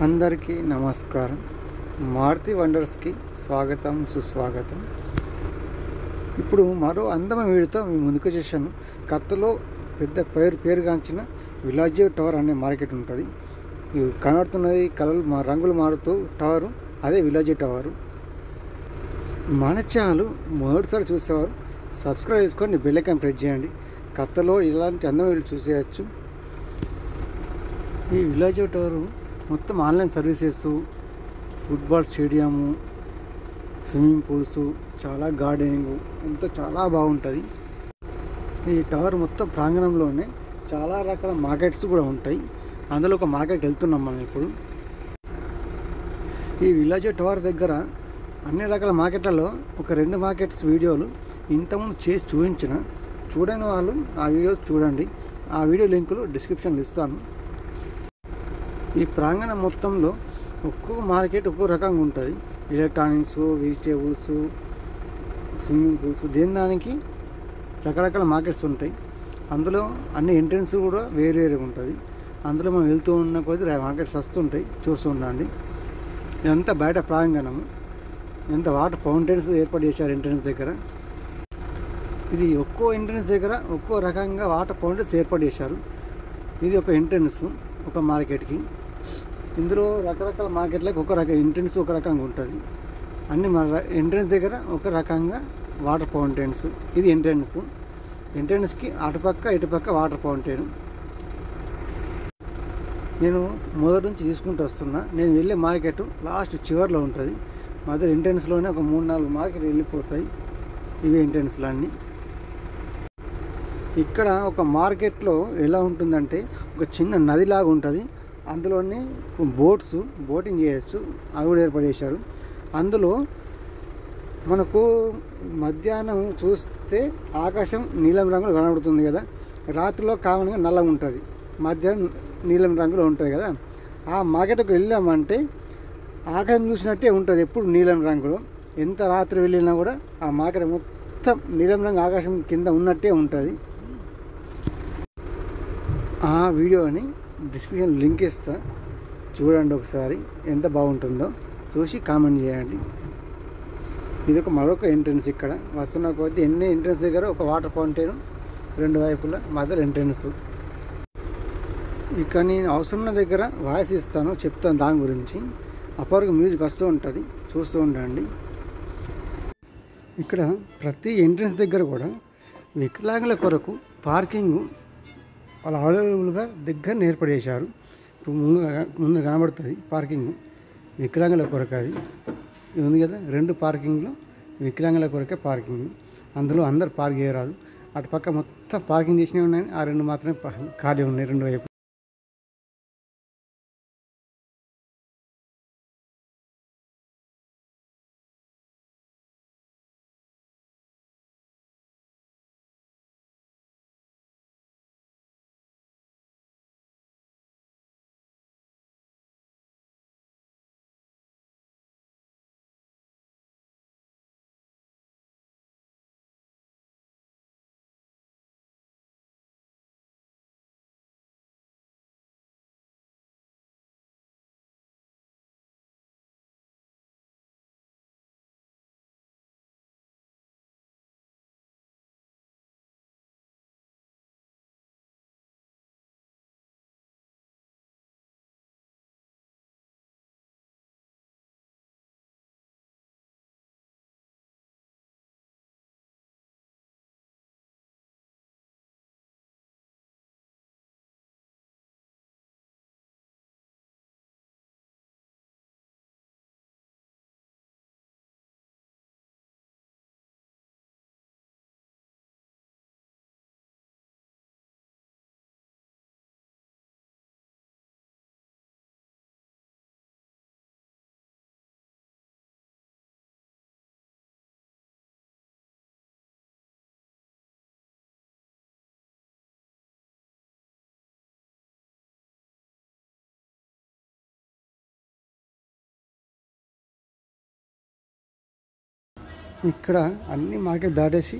అందరికీ నమస్కారం. మారుతి వండర్స్కి స్వాగతం, సుస్వాగతం. ఇప్పుడు మరో అందమైన వీడియోతో మీ ముందుకు వచ్చేసాను. కత్తలో పెద్ద పేరుగాంచిన విలాజియో టవర్ అనే మార్కెట్ ఉంటుంది. ఇవి కనబడుతున్నది రంగులు మారుతూ టవరు, అదే విలాజియో టవరు. మన ఛానల్ మొదటిసారి చూసేవారు సబ్స్క్రైబ్ చేసుకొని బెల్ ఐకాన్ ప్రెస్ చేయండి. కత్తలో ఇలాంటి అందమైన వీడియోలు చూసేయచ్చు. ఈ విలాజియో టవరు మొత్తం online services, football stadium, swimming pools, చాలా గార్డెనింగ్, అంతా చాలా బాగుంటుంది. ఈ టవర్ మొత్తం ప్రాంగణంలోనే చాలా రకాల మార్కెట్స్ కూడా ఉంటాయి. అందులో ఒక మార్కెట్ వెళ్తున్నాం మనం ఇప్పుడు. ఈ విలాజియో టవర్ దగ్గర అన్ని రకాల మార్కెట్లలో ఒక 2 మార్కెట్స్ వీడియోలు ఇంతకుముందు చేసి చూడని వాళ్ళు ఆ వీడియోస్ చూడండి. ఆ వీడియో లింకులు డిస్క్రిప్షన్లో ఇస్తాను. ఈ ప్రాంగణం మొత్తంలో ఒక్కో మార్కెట్ ఒక్కో రకంగా ఉంటుంది. ఎలక్ట్రానిక్స్, వెజిటేబుల్స్, స్విమ్మింగ్ పూల్స్, దానికి రకరకాల మార్కెట్స్ ఉంటాయి. అందులో అన్ని ఎంట్రన్స్ కూడా వేరే ఉంటుంది. అందులో మనం వెళ్తూ ఉన్న కొద్ది మార్కెట్స్ వస్తుంటాయి, చూస్తూ ఉండండి. ఇదంతా బయట ప్రాంగణము. ఎంత వాటర్ ఫౌంటైన్స్ ఏర్పాటు చేశారు ఎంట్రన్స్ దగ్గర. ఇది ఒక్కో ఎంట్రన్స్ దగ్గర ఒక్కో రకంగా వాటర్ ఫౌంటైన్స్ ఏర్పాటు చేశారు. ఇది ఒక ఎంట్రన్స్ ఒక మార్కెట్కి. ఇందులో రకరకాల మార్కెట్లకు ఒక రకం ఎంట్రన్స్ ఒక రకంగా ఉంటుంది. అన్ని ఎంట్రన్స్ దగ్గర ఒక రకంగా వాటర్ ఫౌంటైన్స్. ఇది ఎంట్రన్స్కి అటుపక్క ఇటుపక్క వాటర్ ఫౌంటైన్. నేను మొదటి నుంచి తీసుకుంటూ వస్తున్నా. నేను వెళ్ళే మార్కెట్ లాస్ట్ చివరిలో ఉంటుంది. మధ్య ఎంట్రన్స్లోనే ఒక 3-4 మార్కెట్ వెళ్ళిపోతాయి. ఇవి ఎంట్రన్స్లు అన్నీ. ఇక్కడ ఒక మార్కెట్లో ఎలా ఉంటుందంటే ఒక చిన్న నదిలాగా ఉంటుంది. అందులోనే బోటింగ్ చేయొచ్చు, అవి కూడా ఏర్పాటు చేశారు. అందులో మనకు మధ్యాహ్నం చూస్తే ఆకాశం నీలం రంగులో కనబడుతుంది కదా. రాత్రిలో కామన్గా నల్లగా ఉంటుంది, మధ్యాహ్నం నీలం రంగులో ఉంటుంది కదా. ఆ మార్కెట్కి వెళ్ళామంటే ఆకాశం చూసినట్టే ఉంటుంది, ఎప్పుడు నీలం రంగులో. ఎంత రాత్రి వెళ్ళినా కూడా ఆ మార్కెట్ మొత్తం నీలం రంగు ఆకాశం కింద ఉన్నట్టే ఉంటుంది. ఆ వీడియోని డిస్క్రిప్షన్ లింక్ ఇస్తా, చూడండి ఒకసారి. ఎంత బాగుంటుందో చూసి కామెంట్ చేయండి. ఇది మరొక ఎంట్రన్స్. ఇక్కడ వస్తున్న కొద్దీ ఎన్ని ఎంట్రన్స్ దగ్గర ఒక వాటర్ ఫౌంటైన్, 2 వైపులా మధ్యలో ఎంట్రన్స్. ఇక నేను అవసరం దగ్గర వాయిస్ ఇస్తాను, చెప్తాను దాని గురించి. అప్పటికి మ్యూజిక్ వస్తూ ఉంటుంది, చూస్తూ ఉండండి. ఇక్కడ ప్రతి ఎంట్రన్స్ దగ్గర కూడా వికలాంగుల కొరకు పార్కింగ్ వాళ్ళు అవైలబుల్గా దగ్గర ఏర్పడేశారు. ఇప్పుడు ముందు కనబడుతుంది పార్కింగ్ వికలాంగుల కొరకు. అది ఉంది కదా, 2 పార్కింగ్లు వికలాంగుల కొరకే పార్కింగ్. అందులో అందరు పార్క్ చేయరాదు. అటు పక్క మొత్తం పార్కింగ్ చేసినవి ఉన్నాయి, ఆ 2 మాత్రమే ఖాళీ ఉన్నాయి 2 వైపు. ఇక్కడ అన్ని మార్కెట్ దాటేసి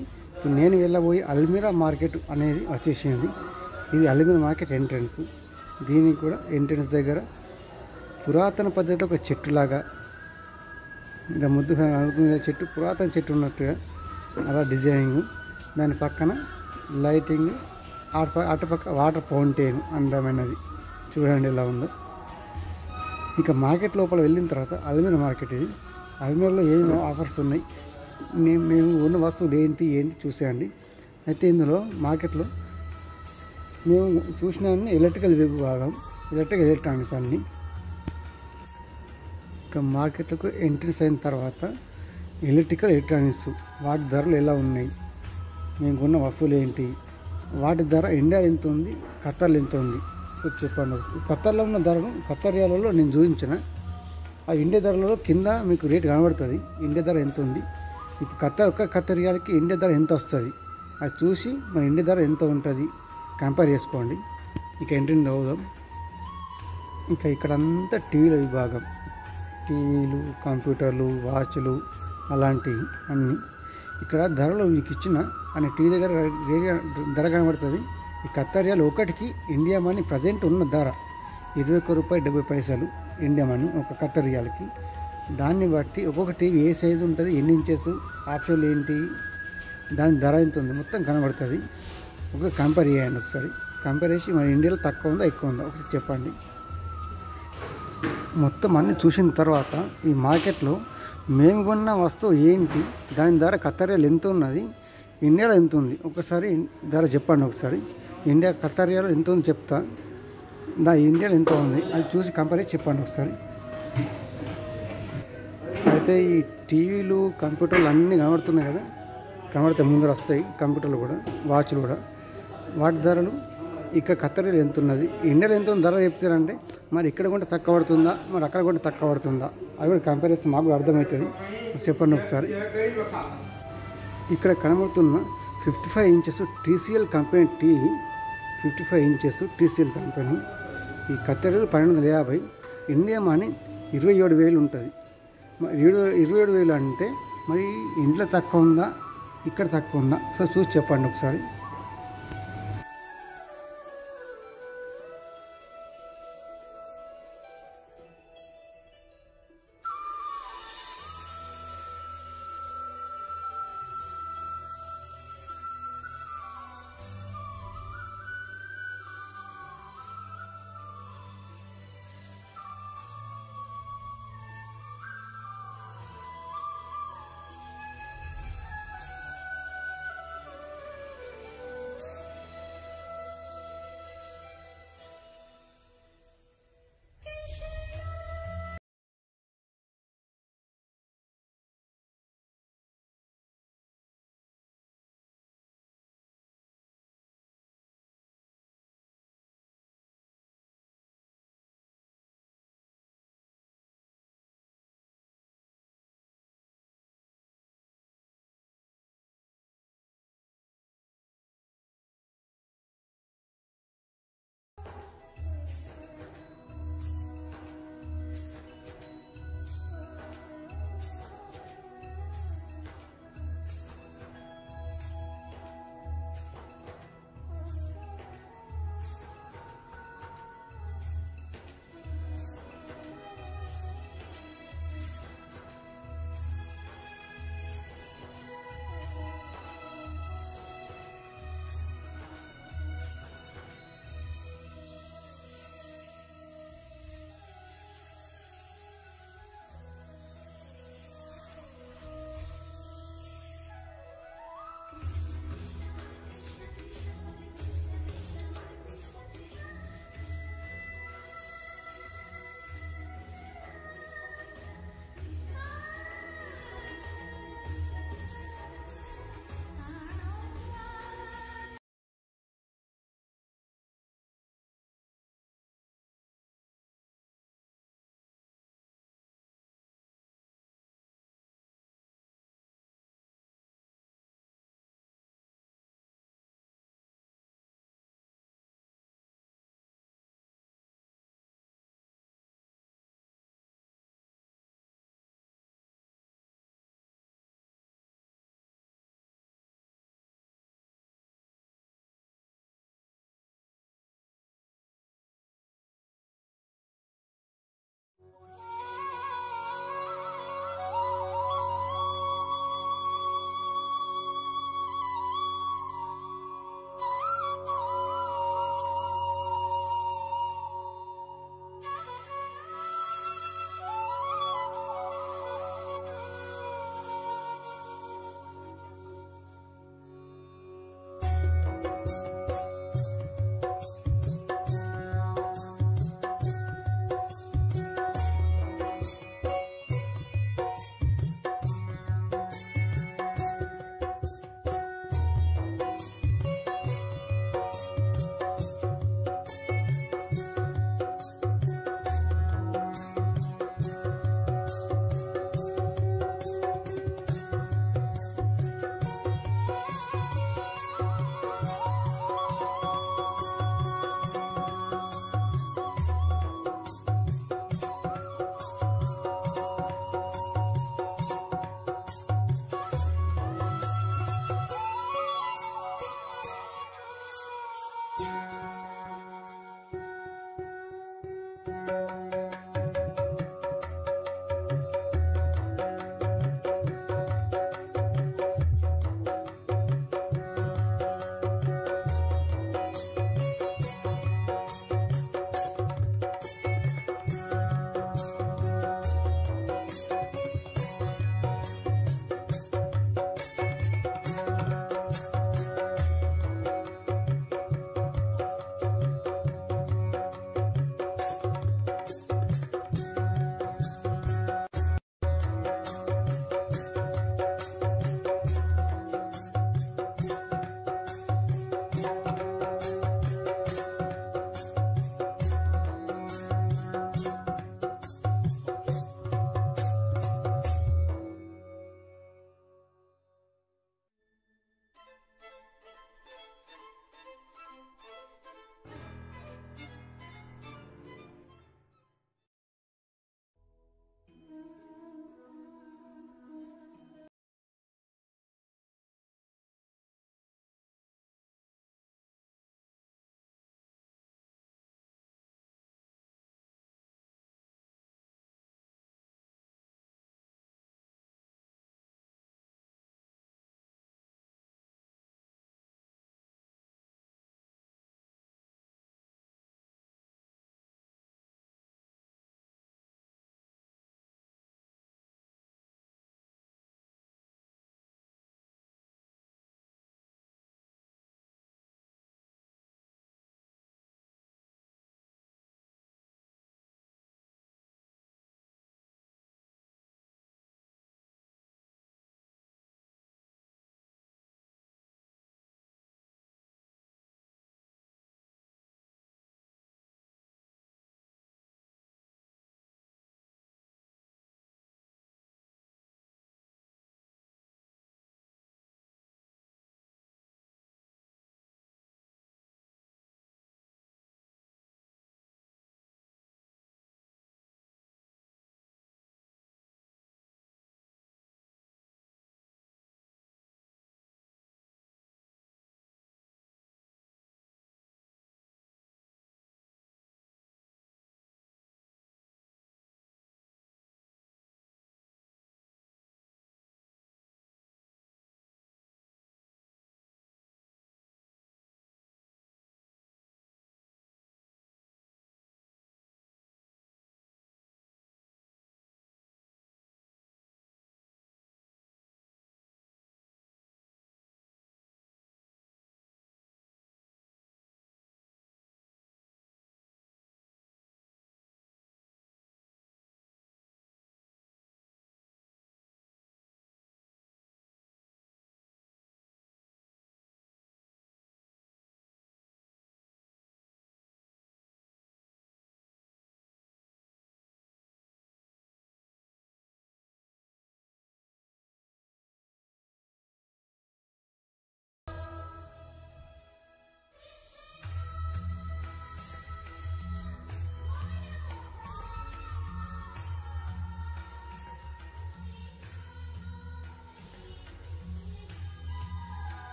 నేను వెళ్ళబోయి అల్మీరా మార్కెట్ అనేది వచ్చేసింది. ఇది అల్మీరా మార్కెట్ ఎంట్రన్స్. దీనికి కూడా ఎంట్రన్స్ దగ్గర పురాతన పద్ధతిలో ఒక చెట్టులాగా ఇంకా ముద్దుగా అడుగుతుంది చెట్టు, పురాతన చెట్టు ఉన్నట్టుగా అలా డిజైనింగ్, దాని పక్కన లైటింగ్, అటుపక్క వాటర్ ఫౌంటైన్ అందమైనది. చూడండి ఎలా ఉందో. ఇక మార్కెట్ లోపల వెళ్ళిన తర్వాత అల్మీరా మార్కెట్ ఇది. అల్మీరాలో ఏమేమి ఆఫర్స్ ఉన్నాయి, మేము ఉన్న వస్తువులు ఏంటి చూసేయండి. అయితే ఇందులో మార్కెట్లో మేము చూసిన ఎలక్ట్రికల్ విభాగం, ఎలక్ట్రానిక్స్ అన్నీ. ఇక మార్కెట్లకు ఎంట్రీస్ అయిన తర్వాత ఎలక్ట్రానిక్స్ వాటి ధరలు ఎలా ఉన్నాయి, మేము కొన్న వస్తువులు ఏంటి, వాటి ధర ఇండియాలో ఎంత ఉంది, ఖత్తర్లో ఎంత ఉంది, సో చెప్పండి. ఖత్తర్లో ఉన్న ధరను ఖత్తర్ రియాలలో నేను చూపించిన, ఆ ఇండియా ధరలలో కింద మీకు రేట్ కనబడుతుంది, ఇండియా ధర ఎంత ఉంది. ఇప్పుడు ఖత్తర్ రియాలకి ఇండియా ధర ఎంత వస్తుంది అది చూసి మన ఇండియా ధర ఎంత ఉంటుంది కంపేర్ చేసుకోండి. ఇక ఎంట్రీని అవుదాం. ఇక ఇక్కడంతా టీవీల విభాగం, టీవీలు, కంప్యూటర్లు, వాచ్లు అలాంటివి అన్నీ. ఇక్కడ ధరలు మీకు ఇచ్చిన అనే టీవీ దగ్గర ధర కనబడుతుంది. ఈ ఖత్తర్ రియాల్ ఒకటికి ఇండియా మనీ ప్రజెంట్ ఉన్న ధర ₹21.70 ఇండియా మనీ ఒక ఖత్తర్ రియాల్కి. దాన్ని బట్టి ఒక్కొక్క టీవీ ఏ సైజు ఉంటుంది, ఎన్ని ఇంచెస్, ఆప్షన్లు ఏంటి, దాని ధర ఎంత ఉంది మొత్తం కనబడుతుంది. ఒకసారి కంపేర్ చేయండి. ఒకసారి కంపేర్ చేసి మన ఇండియాలో తక్కువ ఉందా ఎక్కువ ఉందా ఒకసారి చెప్పండి. మొత్తం అన్నీ చూసిన తర్వాత ఈ మార్కెట్లో మేము కొన్న వస్తువు ఏంటి, దాని ధర ఖత్తర్ రియాల్ ఎంత ఉన్నది, ఇండియాలో ఎంత ఉంది ఒకసారి ధర చెప్పండి. ఒకసారి ఇండియా ఖత్తర్ రియాల్ ఎంత ఉంది చెప్తా, ఇండియాలో ఎంత ఉంది అది చూసి కంపేర్ చేసి చెప్పండి ఒకసారి. అయితే ఈ టీవీలు, కంప్యూటర్లు అన్నీ కనబడుతున్నాయి కదా, కనబడితే ముందర వస్తాయి కంప్యూటర్లు కూడా, వాచ్లు కూడా. వాటి ధరలు ఇక్కడ ఖత్తర్ రియాల్ ఎంత ఉన్నది, ఇండియాలో ఎంత ఉంది ధర చెప్తారంటే మరి ఇక్కడ కొంటే తక్కువ పడుతుందా, మరి అక్కడ కొంటే తక్కువ పడుతుందా, అవి కూడా కంపేర్ చేస్తే మాకు కూడా అర్థమవుతుంది. చెప్పండి ఒకసారి. ఇక్కడ కనబడుతున్న 55 inches TCL company TV, 55 inches TCL company, ఈ ఖత్తర్ రియాల్ 1250, ఇండియా మనీ 27,000 ఉంటుంది. మరి 27,000 అంటే మరి ఇంట్లో తక్కువ ఉందా, ఇక్కడ తక్కువ ఉందా, సో చూసి చెప్పండి ఒకసారి.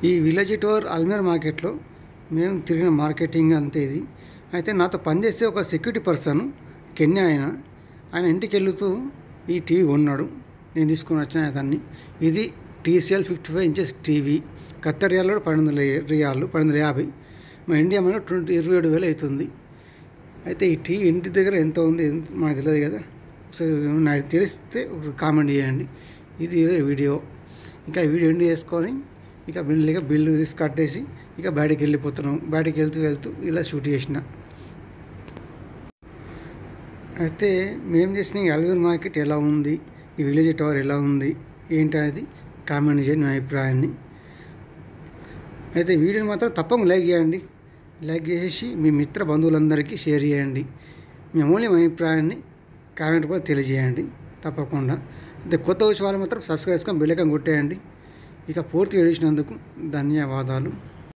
ఈ విలేజ్ టూర్ అల్మేర్ మార్కెట్లో మేము తిరిగిన మార్కెటింగ్ అంతే ఇది. అయితే నాతో పనిచేసే ఒక సెక్యూరిటీ పర్సన్ కెన్యా ఆయన ఇంటికి వెళుతూ ఈ టీవీ కొన్నాడు. నేను తీసుకొని వచ్చిన దాన్ని. ఇది TCL 55 ఇంచెస్ టీవీ. ఖత్తర్ రియాల్లో 1250. మా ఇండియా మనలో 27,000 అవుతుంది. అయితే ఈ టీవీ ఇంటి దగ్గర ఎంత ఉంది మనకు తెలియదు కదా. సో నాకు తెలిస్తే ఒక కామెంట్ చేయండి. ఇది వీడియో. ఇంకా ఈ వీడియో ఎండ్ చేసుకొని ఇక బిల్లు తీసి కట్టేసి ఇక బయటికి వెళ్ళిపోతున్నాం. బయటికి వెళ్తూ ఇలా షూట్ చేసిన. అయితే మేము చేసిన ఈ అల్మేర్ మార్కెట్ ఎలా ఉంది, ఈ విలేజ్ టవర్ ఎలా ఉంది ఏంటనేది కామెంట్ చేయండి మీ అభిప్రాయాన్ని. అయితే వీడియోని మాత్రం తప్పకుండా లైక్ చేయండి. లైక్ చేసి మీ మిత్ర బంధువులందరికీ షేర్ చేయండి. మీ అమూల్యమైన అభిప్రాయాన్ని కామెంట్ కూడా తెలియజేయండి తప్పకుండా. అయితే కొత్త వచ్చే వాళ్ళు మాత్రం సబ్స్క్రైబ్ చేసుకొని బెల్ ఐకాన్ కొట్టేయండి. ఇక పూర్తి వీడియో చూసినందుకు ధన్యవాదాలు.